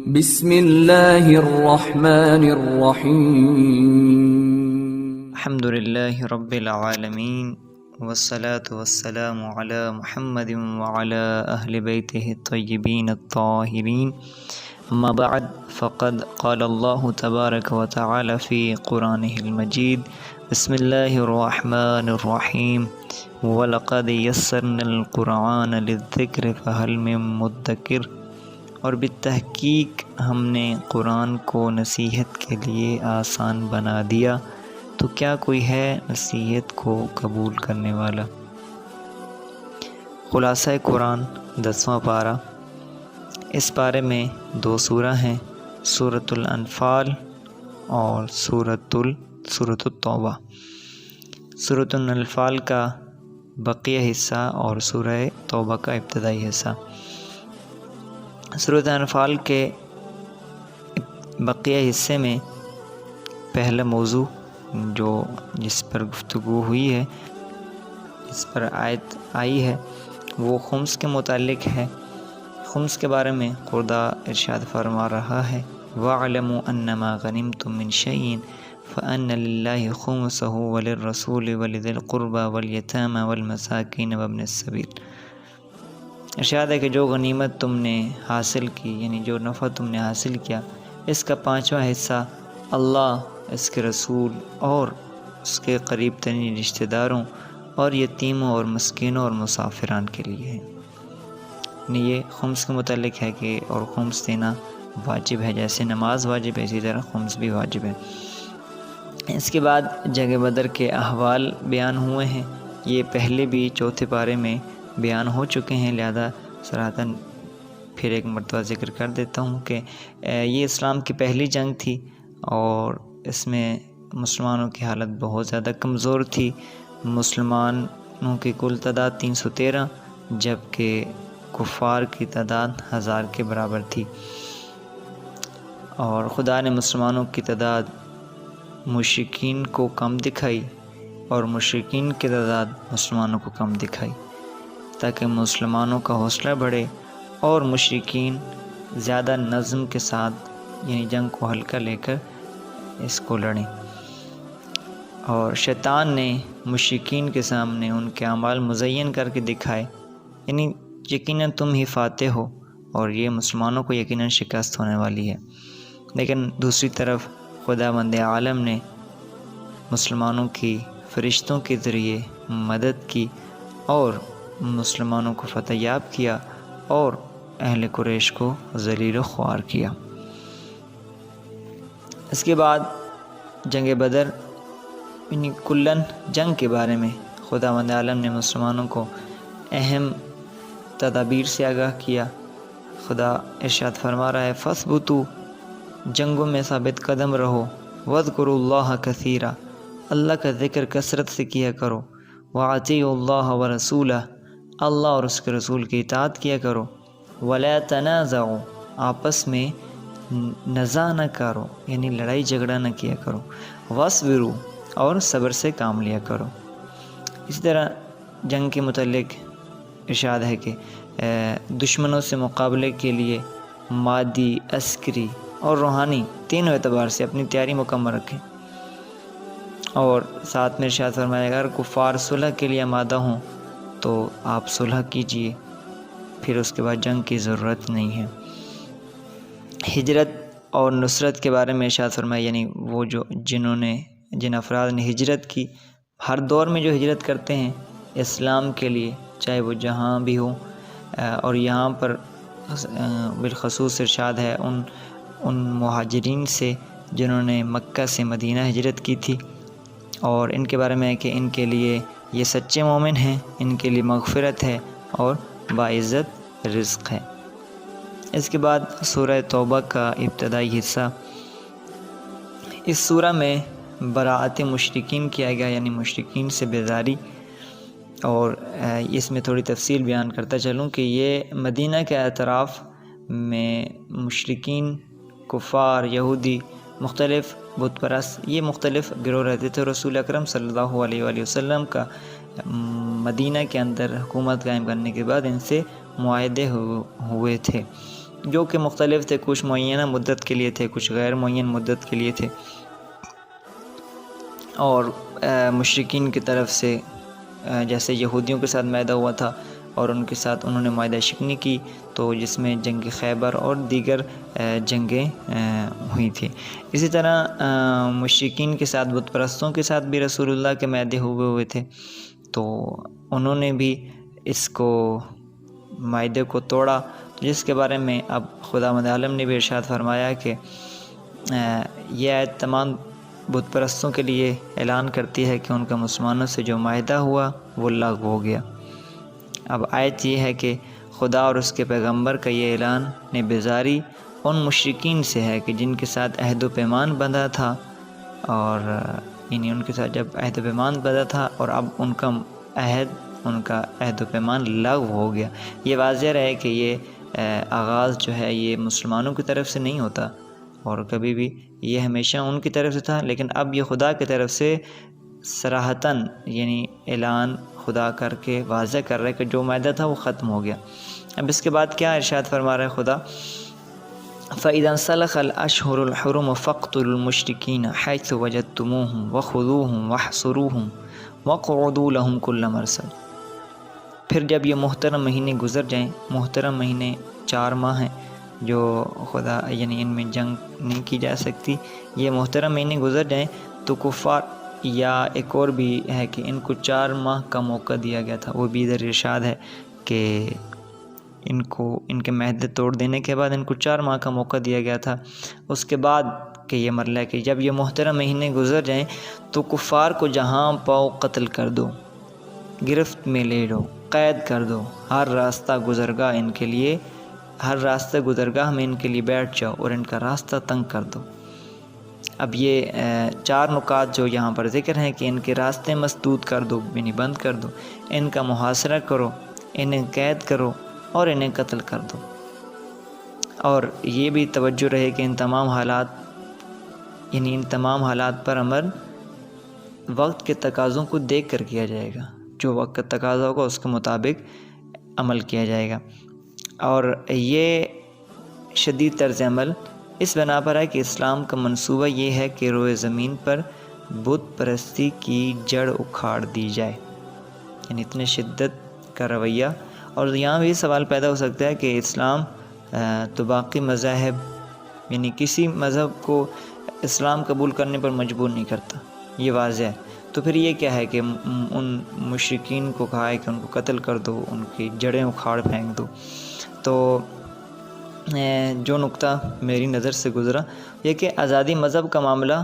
بسم اللہ الرحمن الرحیم الحمد للہ رب العالمین والصلاة والسلام علی محمد وعلی اہل بیتہ الطیبین الطاہرین اما بعد فقد قال اللہ تبارک وتعالی فی قرآنہ المجید بسم اللہ الرحمن الرحیم وَلَقَدْ يَسَّرْنَا الْقُرْآنَ لِلذِّكْرِ فَهَلْ مِن مُدَّكِرٍ، اور بالتحقیق ہم نے قرآن کو نصیحت کے لیے آسان بنا دیا، تو کیا کوئی ہے نصیحت کو قبول کرنے والا۔ خلاصہ قرآن 10واں پارہ۔ اس پارے میں 2 سورہ ہیں، سورۃ الانفال اور سورۃ التوبہ۔ سورۃ الانفال کا بقیہ حصہ اور سورہ توبہ کا ابتدائی حصہ۔ سورۃ الانفال کے بقیہ حصے میں پہلا موضوع جس پر گفتگو ہوئی ہے، جس پر آیت آئی ہے، وہ خمس کے متعلق ہے۔ خمس کے بارے میں خدا ارشاد فرما رہا ہے وَاعْلَمُوا أَنَّمَا غَنِمْتُم مِّن شَيْءٍ فَأَنَّ لِلَّهِ خُمُسَهُ وَلِلرَّسُولِ وَلِذِي الْقُرْبَى وَالْيَتَامَى وَالْمَسَاكِينَ وَابْنِ السَّبِيلِ۔ ارشاد ہے کہ جو غنیمت تم نے حاصل کی، یعنی جو نفع تم نے حاصل کیا، اس کا 5واں حصہ اللہ، اس کے رسول اور اس کے قریب ترین رشتہ داروں اور یتیموں اور مسکینوں اور مسافران کے لیے ہے۔ یعنی یہ خمس کے متعلق ہے کہ اور خمس دینا واجب ہے، جیسے نماز واجب ہے اسی طرح خمس بھی واجب ہے۔ اس کے بعد جنگ بدر کے احوال بیان ہوئے ہیں، یہ پہلے بھی 4تھے پارے میں بیان ہو چکے ہیں، لہذا صراحتاً پھر ایک مرتبہ ذکر کر دیتا ہوں کہ یہ اسلام کی پہلی جنگ تھی اور اس میں مسلمانوں کی حالت بہت زیادہ کمزور تھی۔ مسلمانوں کی کل تعداد 313 جبکہ کفار کی تعداد 1000 کے برابر تھی، اور خدا نے مسلمانوں کی تعداد مشرکین کو کم دکھائی اور مشرکین کی تعداد مسلمانوں کو کم دکھائی، تاکہ مسلمانوں کا حوصلہ بڑھے اور مشرکین زیادہ نظم کے ساتھ یعنی جنگ کو ہلکا لے کر اس کو لڑیں۔ اور شیطان نے مشرکین کے سامنے ان کے اعمال مزین کر کے دکھائے، یعنی یقیناً تم ہی فاتح ہو اور یہ مسلمانوں کو یقیناً شکست ہونے والی ہے، لیکن دوسری طرف خداوند عالم نے مسلمانوں کی فرشتوں کے ذریعے مدد کی اور مسلمانوں کو فتح یاب کیا اور اہل قریش کو ذلیل و خوار کیا۔ اس کے بعد جنگ بدر، یعنی کلاً جنگ کے بارے میں خداوند عالم نے مسلمانوں کو اہم تدابیر سے آگاہ کیا۔ خدا ارشاد فرما رہا ہے فَاثْبُتُوا، جنگوں میں ثابت قدم رہو، وَاذْكُرُوا اللَّهَ كَثِيرًا، اللہ کا ذکر کثرت سے کیا کرو، وَأَطِيعُوا اللَّهَ وَرَسُولَهُ، اللہ اور اس کے رسول کی اطاعت کیا کرو، وَلَا تَنَازَعُوا، آپس میں نزاع نہ کرو یعنی لڑائی جھگڑا نہ کیا کرو، وَاصْبِرُوا، اور صبر سے کام لیا کرو۔ اسی طرح جنگ کے متعلق ارشاد ہے کہ دشمنوں سے مقابلے کے لیے مادی، عسکری اور روحانی تینوں اعتبار سے اپنی تیاری مکمل رکھیں، اور ساتھ میں ارشاد فرمایا اگر کفار صلح کے لیے آمادہ ہوں تو آپ صلح کیجئے، پھر اس کے بعد جنگ کی ضرورت نہیں ہے۔ ہجرت اور نصرت کے بارے میں ارشاد فرمایا، یعنی وہ جن افراد نے ہجرت کی، ہر دور میں جو ہجرت کرتے ہیں اسلام کے لیے، چاہے وہ جہاں بھی ہوں، اور یہاں پر بالخصوص ارشاد ہے ان مہاجرین سے جنہوں نے مکہ سے مدینہ ہجرت کی تھی، اور ان کے بارے میں ہے کہ ان کے لیے یہ سچے مومن ہیں، ان کے لیے مغفرت ہے اور باعزت رزق ہے۔ اس کے بعد سورہ توبہ کا ابتدائی حصہ۔ اس سورہ میں براءت مشرکین کیا گیا، یعنی مشرکین سے بیزاری، اور اس میں تھوڑی تفصیل بیان کرتا چلوں کہ یہ مدینہ کے اطراف میں مشرکین، کفار، یہودی، مختلف بت پرست، یہ مختلف گروہ رہتے تھے۔ رسول اکرم صلی اللہ علیہ وآلہ وسلم کا مدینہ کے اندر حکومت قائم کرنے کے بعد ان سے معاہدے ہوئے تھے، جو کہ مختلف تھے، کچھ معینہ مدت کے لیے تھے، کچھ غیر معین مدت کے لیے تھے، اور مشرکین کی طرف سے جیسے یہودیوں کے ساتھ معاہدہ ہوا تھا اور ان کے ساتھ انہوں نے معاہدہ شکنی کی، تو جس میں جنگ خیبر اور دیگر جنگیں ہوئی تھیں۔ اسی طرح مشرکین کے ساتھ، بت پرستوں کے ساتھ بھی رسول اللہ کے معاہدے ہوئے تھے، تو انہوں نے بھی اس کو معاہدے کو توڑا، جس کے بارے میں اب خداوند عالم نے بھی ارشاد فرمایا کہ یہ آیت تمام بت پرستوں کے لیے اعلان کرتی ہے کہ ان کا مسلمانوں سے جو معاہدہ ہوا وہ لغو ہو گیا۔ اب آیت یہ ہے کہ خدا اور اس کے پیغمبر کا یہ اعلان بیزاری ان مشرکین سے ہے کہ جن کے ساتھ عہد و پیمان بندھا تھا، اور یعنی ان کے ساتھ جب عہد و پیمان بندھا تھا اور اب ان کا عہد و پیمان لغو ہو گیا۔ یہ واضح رہے کہ یہ آغاز جو ہے یہ مسلمانوں کی طرف سے نہیں ہوتا، اور کبھی بھی یہ ہمیشہ ان کی طرف سے تھا، لیکن اب یہ خدا کی طرف سے صراحتاً یعنی اعلان خدا کر کے واضح کر رہا ہے کہ جو معاہدہ تھا وہ ختم ہو گیا۔ اب اس کے بعد کیا ارشاد فرما رہا ہے خدا؟ فَإِذَا انْسَلَخَ الْأَشْهُرُ الْحُرُمُ فَاقْتُلُوا الْمُشْرِكِينَ حَيْثُ وَجَدتُّمُوهُمْ وَخُذُوهُمْ وَاحْصُرُوهُمْ وَاقْعُدُوا لَهُمْ كُلَّ مَرْصَدٍ۔ پھر جب یہ محترم مہینے گزر جائیں، محترم مہینے 4 ماہ ہیں جو خدا یعنی ان میں جنگ نہیں کی جا سکتی، یہ محترم مہینے گزر جائیں تو کفار، یا ایک اور بھی ہے کہ ان کو 4 ماہ کا موقع دیا گیا تھا، وہ بھی ادھر ارشاد ہے کہ ان کے معاہدے توڑ دینے کے بعد ان کو 4 ماہ کا موقع دیا گیا تھا۔ اس کے بعد کہ یہ مرحلہ ہے کہ جب یہ محترم مہینے گزر جائیں تو کفار کو جہاں پاؤ قتل کر دو، گرفت میں لے لو، قید کر دو، ہر راستہ گزرگاہ میں ان کے لیے بیٹھ جاؤ اور ان کا راستہ تنگ کر دو۔ اب یہ 4 نکات جو یہاں پر ذکر ہیں کہ ان کے راستے مسدود کر دو، یعنی بند کر دو، ان کا محاصرہ کرو، انہیں قید کرو اور انہیں قتل کر دو۔ اور یہ بھی توجہ رہے کہ ان تمام حالات پر عمل وقت کے تقاضوں کو دیکھ کر کیا جائے گا، جو وقت کا تقاضا ہوگا اس کے مطابق عمل کیا جائے گا۔ اور یہ شدید طرز عمل اس بنا پر ہے کہ اسلام کا منصوبہ یہ ہے کہ روئے زمین پر بت پرستی کی جڑ اکھاڑ دی جائے، یعنی اتنے شدت کا رویہ۔ اور یہاں بھی سوال پیدا ہو سکتا ہے کہ اسلام تو باقی مذاہب یعنی کسی مذہب کو اسلام قبول کرنے پر مجبور نہیں کرتا، یہ واضح ہے، تو پھر یہ کیا ہے کہ ان مشرکین کو کہا ہے کہ ان کو قتل کر دو، ان کی جڑیں اکھاڑ پھینک دو۔ تو جو نقطہ میری نظر سے گزرا یہ کہ آزادی مذہب کا معاملہ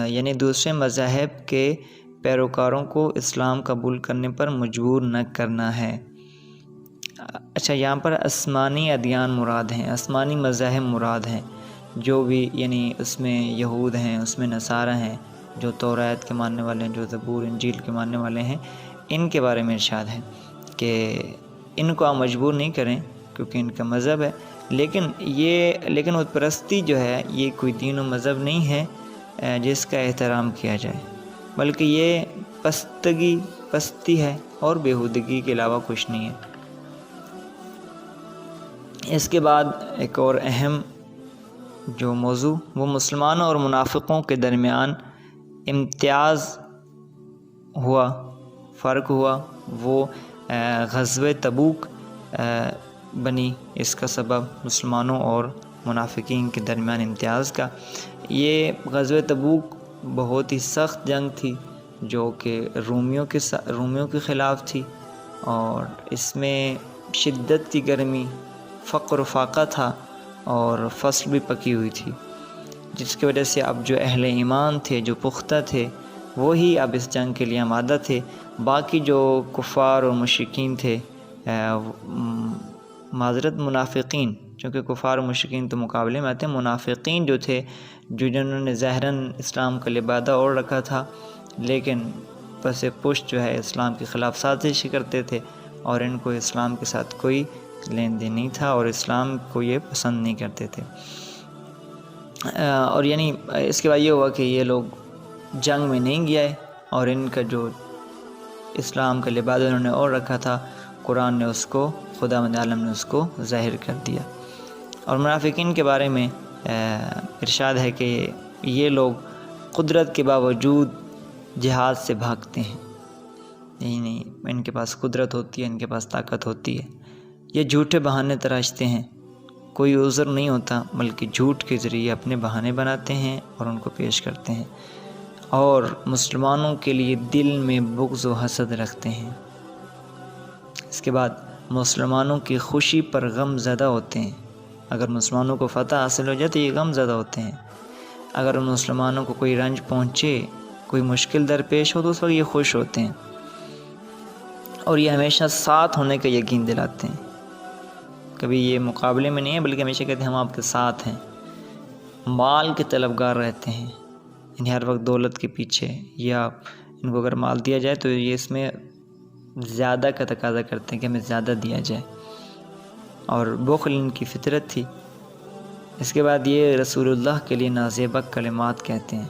یعنی دوسرے مذاہب کے پیروکاروں کو اسلام قبول کرنے پر مجبور نہ کرنا ہے۔ اچھا، یہاں پر آسمانی ادیان مراد ہیں، آسمانی مذاہب مراد ہیں، جو بھی یعنی اس میں یہود ہیں، اس میں نصارہ ہیں، جو توریت کے ماننے والے ہیں، جو زبور انجیل کے ماننے والے ہیں، ان کے بارے میں ارشاد ہے کہ ان کو آپ مجبور نہیں کریں کیونکہ ان کا مذہب ہے، لیکن بت پرستی جو ہے یہ کوئی دین و مذہب نہیں ہے جس کا احترام کیا جائے، بلکہ یہ پستی ہے اور بیہودگی کے علاوہ کچھ نہیں ہے۔ اس کے بعد ایک اور اہم جو موضوع وہ مسلمانوں اور منافقوں کے درمیان فرق ہوا، وہ غزوہ تبوک بنی، اس کا سبب مسلمانوں اور منافقین کے درمیان امتیاز کا۔ یہ غزوہ تبوک بہت ہی سخت جنگ تھی جو کہ رومیوں کے خلاف تھی، اور اس میں شدت کی گرمی، فقر و فاقہ تھا اور فصل بھی پکی ہوئی تھی، جس کی وجہ سے اب جو اہل ایمان تھے، جو پختہ تھے، وہی اب اس جنگ کے لیے آمادہ تھے۔ باقی جو کفار اور مشرکین تھے، معذرت منافقین، چونکہ کفار و مشرکین تو مقابلے میں آتے ہیں، منافقین جو تھے، جنہوں نے ظاہراً اسلام کا لبادہ اوڑھ رکھا تھا لیکن پس پشت جو ہے اسلام کے خلاف سازش کرتے تھے، اور ان کو اسلام کے ساتھ کوئی لین دین نہیں تھا اور اسلام کو یہ پسند نہیں کرتے تھے۔ اور یعنی اس کے بعد یہ ہوا کہ یہ لوگ جنگ میں نہیں گئے، اور ان کا جو اسلام کا لبادہ انہوں نے اوڑھ رکھا تھا، قرآن نے اس کو، خداوند عالم نے اس کو ظاہر کر دیا۔ اور منافقین کے بارے میں ارشاد ہے کہ یہ لوگ قدرت کے باوجود جہاد سے بھاگتے ہیں، نہیں ان کے پاس قدرت ہوتی ہے، ان کے پاس طاقت ہوتی ہے، یہ جھوٹے بہانے تراشتے ہیں، کوئی عذر نہیں ہوتا بلکہ جھوٹ کے ذریعے اپنے بہانے بناتے ہیں اور ان کو پیش کرتے ہیں، اور مسلمانوں کے لیے دل میں بغض و حسد رکھتے ہیں۔ اس کے بعد مسلمانوں کی خوشی پر غم زدہ ہوتے ہیں، اگر مسلمانوں کو فتح حاصل ہو جائے تو یہ غم زدہ ہوتے ہیں، اگر مسلمانوں کو کوئی رنج پہنچے، کوئی مشکل درپیش ہو تو اس وقت یہ خوش ہوتے ہیں، اور یہ ہمیشہ ساتھ ہونے کا یقین دلاتے ہیں، کبھی یہ مقابلے میں نہیں ہے بلکہ ہمیشہ کہتے ہیں ہم آپ کے ساتھ ہیں۔ مال کے طلبگار رہتے ہیں، یعنی ہر وقت دولت کے پیچھے، یا ان کو اگر مال دیا جائے تو یہ اس میں زیادہ کا تقاضا کرتے ہیں کہ ہمیں زیادہ دیا جائے، اور بخل ان کی فطرت تھی۔ اس کے بعد یہ رسول اللہ کے لیے نازیبہ کلمات کہتے ہیں،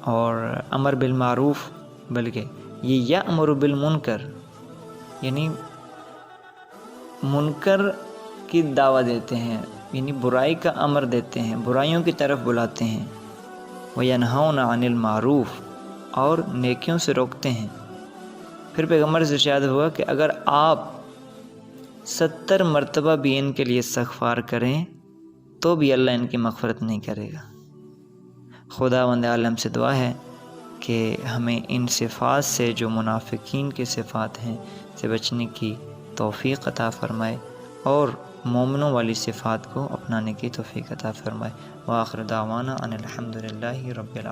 اور امر بالمعروف، بلکہ یہ یأمر بالمنکر، یعنی منکر کی دعوت دیتے ہیں، یعنی برائی کا امر دیتے ہیں، برائیوں کی طرف بلاتے ہیں، وَيَنْهَوْنَ عَنِ الْمَعْرُوفِ، اور نیکیوں سے روکتے ہیں۔ پھر پیغمبر سے ارشاد ہوا کہ اگر آپ 70 مرتبہ بھی ان کے لیے استغفار کریں تو بھی اللہ ان کی مغفرت نہیں کرے گا۔ خداوند عالم سے دعا ہے کہ ہمیں ان صفات سے، جو منافقین کے صفات ہیں، سے بچنے کی توفیق عطا فرمائے، اور مومنوں والی صفات کو اپنانے کی توفیق عطا فرمائے۔ وآخر دعوانا ان الحمد للہ رب العالمین۔